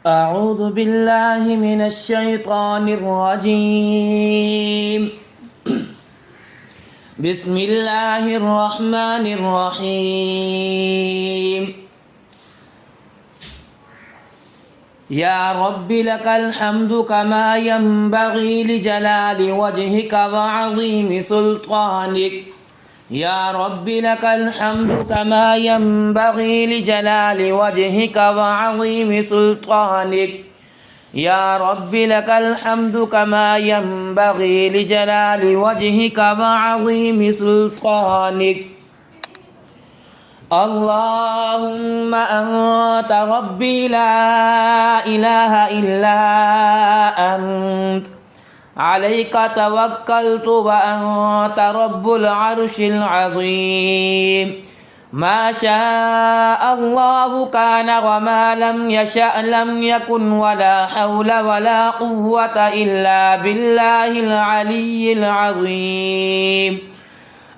أعوذ بالله من الشيطان الرجيم. بسم الله الرحمن الرحيم. يا رب لك الحمد كما ينبغي لجلال وجهك وعظيم سلطانك. يا رب لك الحمد كما ينبغي لجلال وجهك وعظيم سلطانك. يا رب لك الحمد كما ينبغي لجلال وجهك وعظيم سلطانك. اللهم أنت ربي لا إله إلا أنت، عليك توكلت وأنت رب العرش العظيم. ما شاء الله كان وما لم يشأ لم يكن، ولا حول ولا قوة إلا بالله العلي العظيم.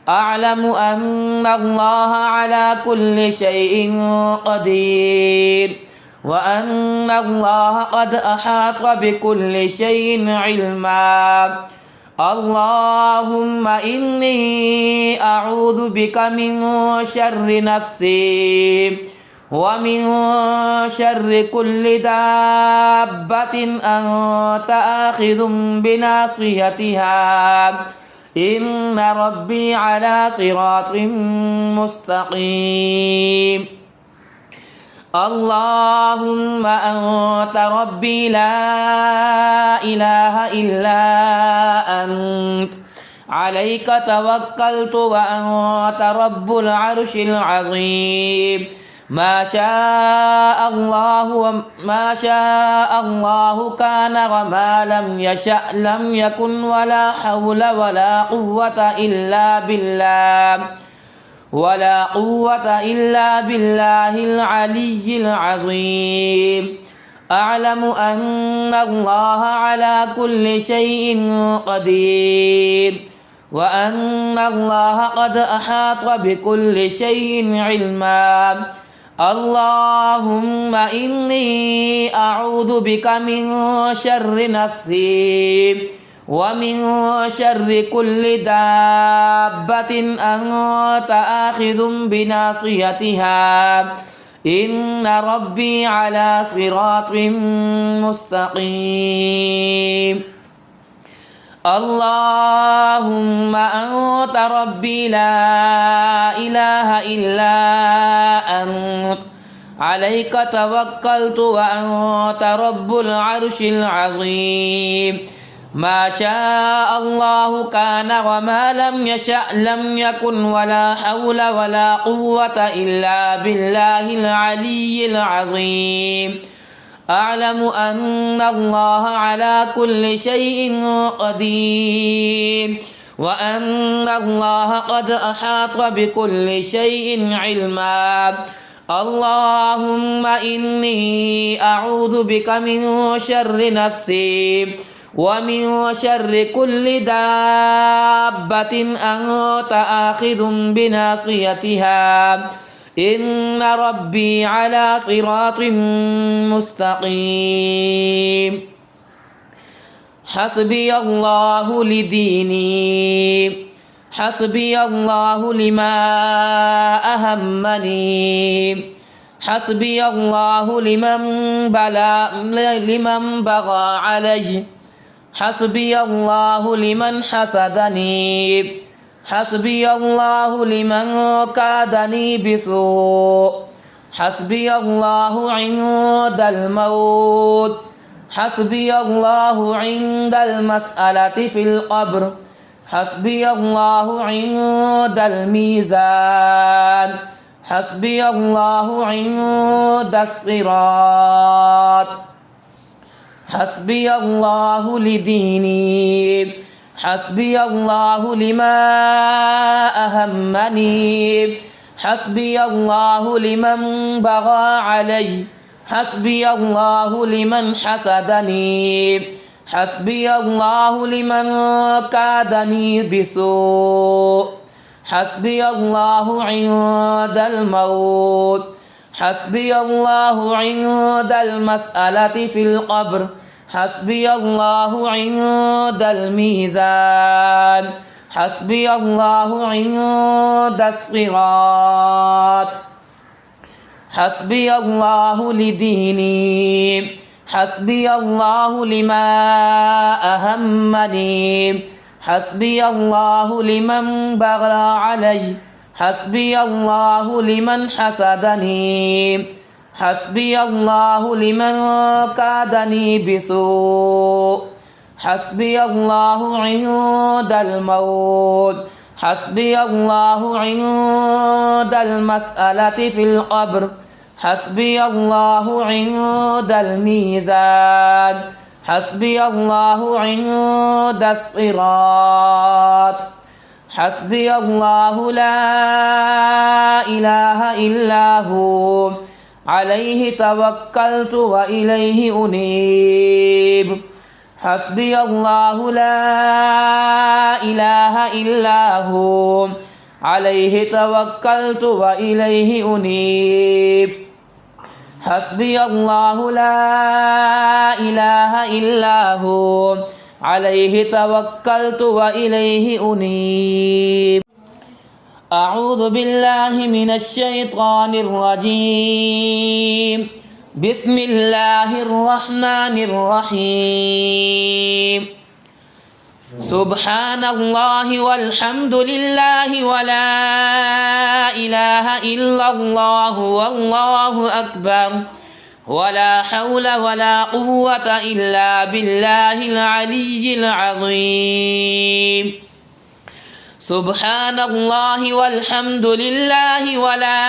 أعلم أن الله على كل شيء قدير، وأن الله قد أحاط بكل شيء علما. اللهم إني أعوذ بك من شر نفسي ومن شر كل دابة أنت آخذ بناصيتها، إن ربي على صراط مستقيم. اللهم أنت ربي لا إله إلا أنت، عليك توكلت وأنت رب العرش العظيم. ما شاء الله كان وما لم يشأ لم يكن، ولا حول ولا قوة إلا بالله العلي العظيم. أعلم أن الله على كل شيء قدير، وأن الله قد أحاط بكل شيء علما. اللهم إني أعوذ بك من شر نفسي ومن شر كل دابة أنت آخذ بناصيتها، إن ربي على صراط مستقيم. اللهم أنت ربي لا إله إلا أنت، عليك توكلت وأنت رب العرش العظيم. ما شاء الله كان وما لم يشأ لم يكن، ولا حول ولا قوة إلا بالله العلي العظيم. أعلم أن الله على كل شيء قدير، وأن الله قد أحاط بكل شيء علما. اللهم إني أعوذ بك من شر نفسي ومن شر كل دابة أنت آخذ بناصيتها، إن ربي على صراط مستقيم. حسبي الله لديني، حسبي الله لما أهمني، حسبي الله لمن بغى علي، حسبي الله لمن حسدني، حسبي الله لمن كادني بسوء، حسبي الله عند الموت، حسبي الله عند المسألة في القبر، حسبي الله عند الميزان، حسبي الله عند الصراط. حسبي الله لديني، حسبي الله لما أهمني، حسبي الله لمن بغى علي، حسبي الله لمن حسدني، حسبي الله لمن كادني بسوء، حسبي الله عند الموت، حسبي الله عند المسألة في القبر حسبي الله عند الميزان حسبي الله عند الصراط حسبي الله لديني حسبي الله لما أهمني حسبي الله لمن بغى علي حسبي الله لمن حسدني حسبي الله لمن كادني بسوء حسبي الله عند الموت حسبي الله عند المسألة في القبر حسبي الله عند الميزان حسبي الله عند الصراط حسبي الله لا إله إلا هو عليه توكلت وإليه أنيب حسبي الله لا إله إلا هو عليه توكلت وإليه أنيب حسبي الله لا إله إلا هو عليه توكلت وإليه أنيب أعوذ بالله من الشيطان الرجيم بسم الله الرحمن الرحيم سبحان الله والحمد لله ولا إله إلا الله والله أكبر ولا حول ولا قوة إلا بالله العلي العظيم سبحان الله والحمد لله ولا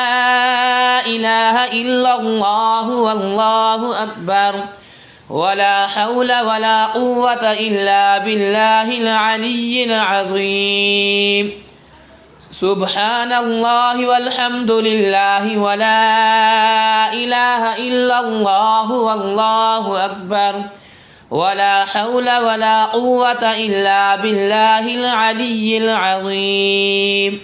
إله إلا الله والله أكبر ولا حول ولا قوة إلا بالله العلي العظيم سبحان الله والحمد لله ولا إله إلا الله والله أكبر ولا حول ولا قوة إلا بالله العلي العظيم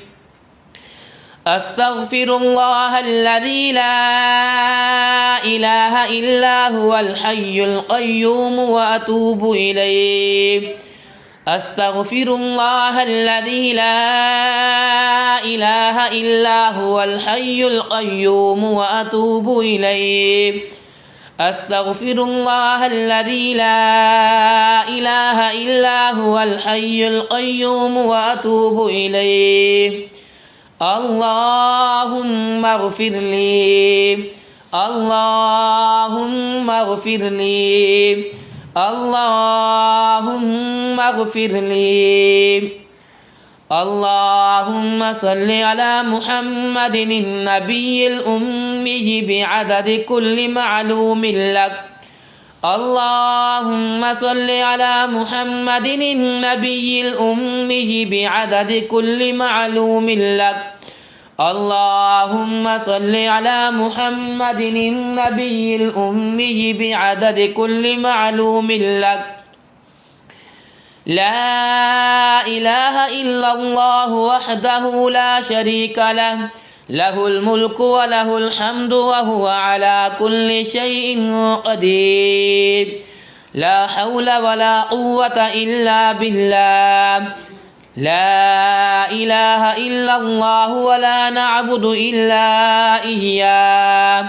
أستغفر الله الذي لا إله إلا هو الحي القيوم وأتوب إليه أستغفر الله الذي لا إله إلا هو الحي القيوم وأتوب إليه أستغفر الله الذي لا إله إلا هو الحي القيوم وأتوب إليه اللهم اغفر لي اللهم اغفر لي اللهم اغفر لي اللهم صل على محمد النبي الأمي بعدد كل معلوم لك اللهم صل على محمد النبي الأمي بعدد كل معلوم لك اللهم صل على محمد النبي الأمي بعدد كل معلوم لك لا إله إلا الله وحده لا شريك له له الملك وله الحمد وهو على كل شيء قدير لا حول ولا قوة إلا بالله لا إله إلا الله ولا نعبد إلا إياه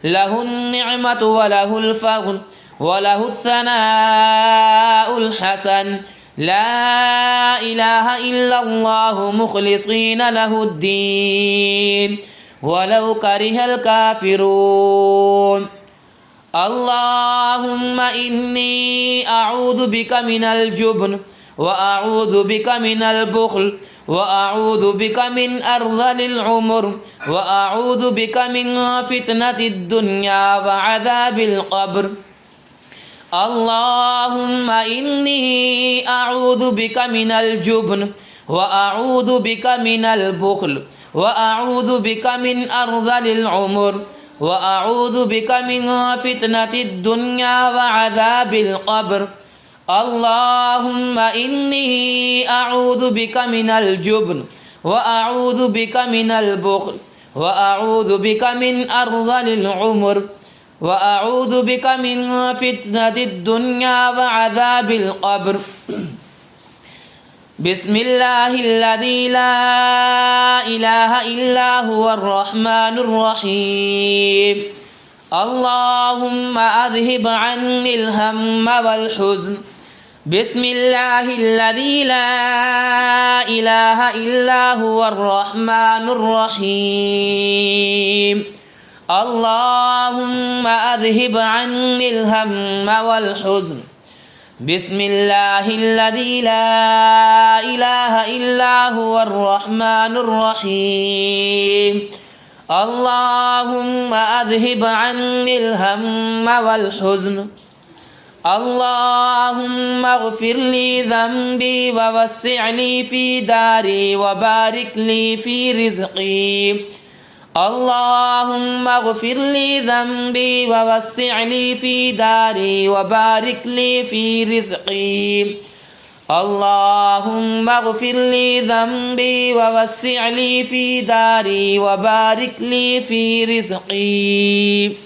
له النعمة وله الفضل وله الثناء الحسن لا إله إلا الله مخلصين له الدين ولو كره الكافرون اللهم إني أعوذ بك من الجبن وأعوذ بك من البخل وأعوذ بك من أرذل العمر وأعوذ بك من فتنة الدنيا وعذاب القبر اللهم إني أعوذ بك من الجبن وأعوذ بك من البخل وأعوذ بك من أرذل العمر وأعوذ بك من فتنة الدنيا وعذاب القبر اللهم إني أعوذ بك من الجبن وأعوذ بك من البخل وأعوذ بك من أرذل العمر وأعوذ بك من فتنة الدنيا وعذاب القبر. بسم الله الذي لا إله إلا هو الرحمن الرحيم. اللهم أذهب عني الهم والحزن. بسم الله الذي لا إله إلا هو الرحمن الرحيم. اللهم أذهب عني الهم والحزن. بسم الله الذي لا إله إلا هو الرحمن الرحيم. اللهم أذهب عني الهم والحزن. اللهم اغفر لي ذنبي ووسع لي في داري وبارك لي في رزقي. اللهم اغفر لي ذنبي ووسع لي في داري وبارك لي في رزقي. اللهم اغفر لي ذنبي ووسع لي في داري وبارك لي في رزقي.